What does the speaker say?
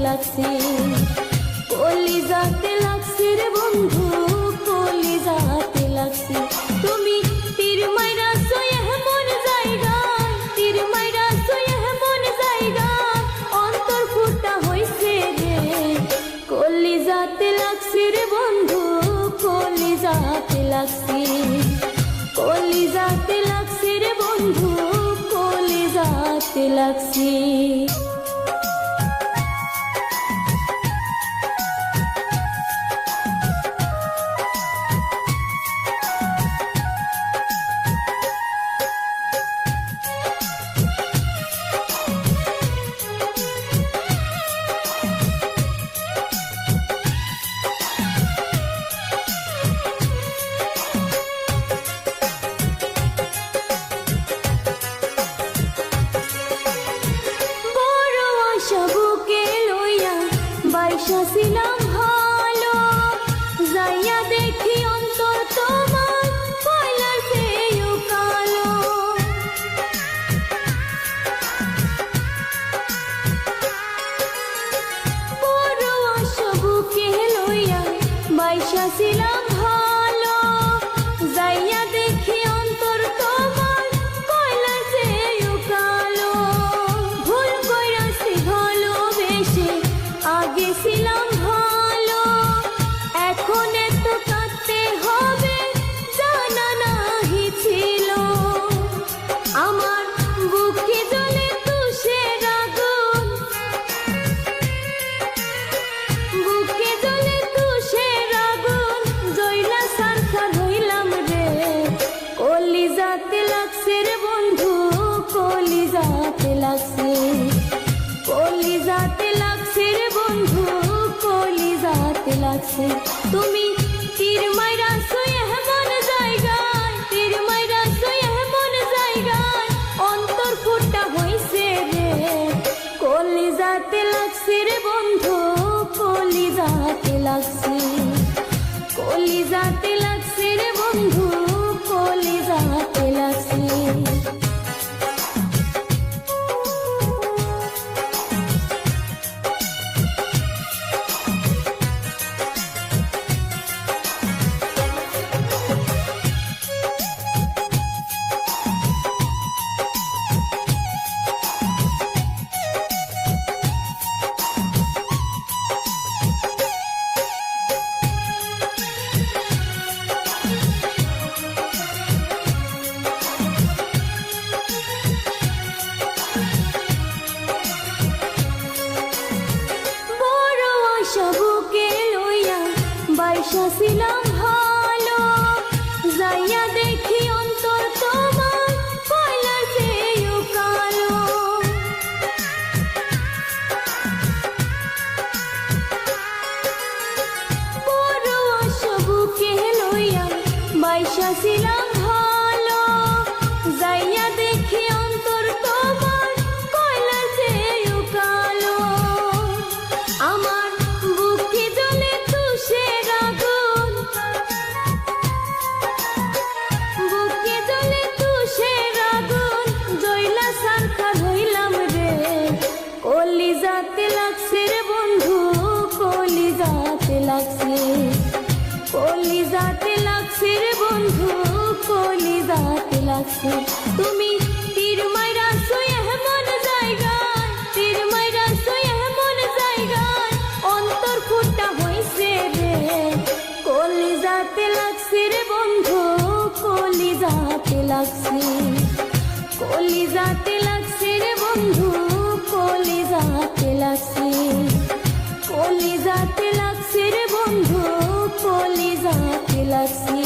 লাগছে, কলিজাতে লাগছে রে বন্ধু, কলিজাতে লাগছে। তুমি তীর মাইরাছো এমন জায়গায়, তীর মাইরাছো এমন জায়গায়, অন্তর ফুটা হইছে রে, কলিজাতে লাগছে রে বন্ধু, কলিজাতে লাগছে, কলিজাতে লাগছে রে বন্ধু, কলিজাতে লাগছে। বুকে লইয়া বাইসা ছিলাম ভালো, যাইয়া দেখি অন্তর তোমার কয়লার চেয়েও কালো। বড় আশা বুকে লইয়া বাইসা ছিলাম ভালো, যাইয়া দেখি অন্তর তোমার কয়লার চেয়েও কালো। ভুল কইরাছি ভালোবেসে, আগে ছিলাম ভালো, এখন এত কাঁদতে হবে জানা নাহি ছিল। আমার বুকে জ্বলে তুষের আগুন, বুকে জ্বলে তুষের আগুন, জ্বলা ছারখার হইলাম রে, কলিজাতে লাগছে রে বন্ধু, কলিজাতে লাগছে, কলিজাতে লাগছে রে বন্ধু, কলিজাতে লাগছে। তুমি তীর মাইরাছো এমন জায়গায়, তীর মাইরাছো এমন জায়গায়, অন্তর ফুটা হইছে রে, কলিজাতে লাগছে রে বন্ধু, কলিজাতে লাগছে, কলিজাতে লাগছে রে বন্ধু, কলিজাতে লাগছে। বুকে লইয়া বাইসা ছিলাম ভালো, যাইয়া দেখি অন্তর তোমার কয়লার চেয়েও কালো। বড় আশা বুকে লইয়া বাইসা ছিলাম ভালো, যাইয়া দেখি অন্তর তোমার কয়লার চেয়েও কালো। আমার বুকে জ্বলে তুষের আগুন, বুকে জ্বলে তুষের আগুন, জ্বলা ছারখার হইলাম রে, কলিজাতে লাগছে রে বন্ধু, কলিজাতে লাগছে, কলিজাতে লাগছে রে বন্ধু, কলিজাতে লাগছে। তুমি তীর মাইরাছো এমন জায়গায়, তীর মাইরাছো এমন জায়গায়, অন্তর ফুটা হইছে রে, কলিজাতে লাগছে রে বন্ধু, কলিজাতে লাগছে, কলিজাতে লাগছে রে বন্ধু, কলিজাতে লাগছে, কলিজাতে লাগছে রে বন্ধু, কলিজাতে লাগছে।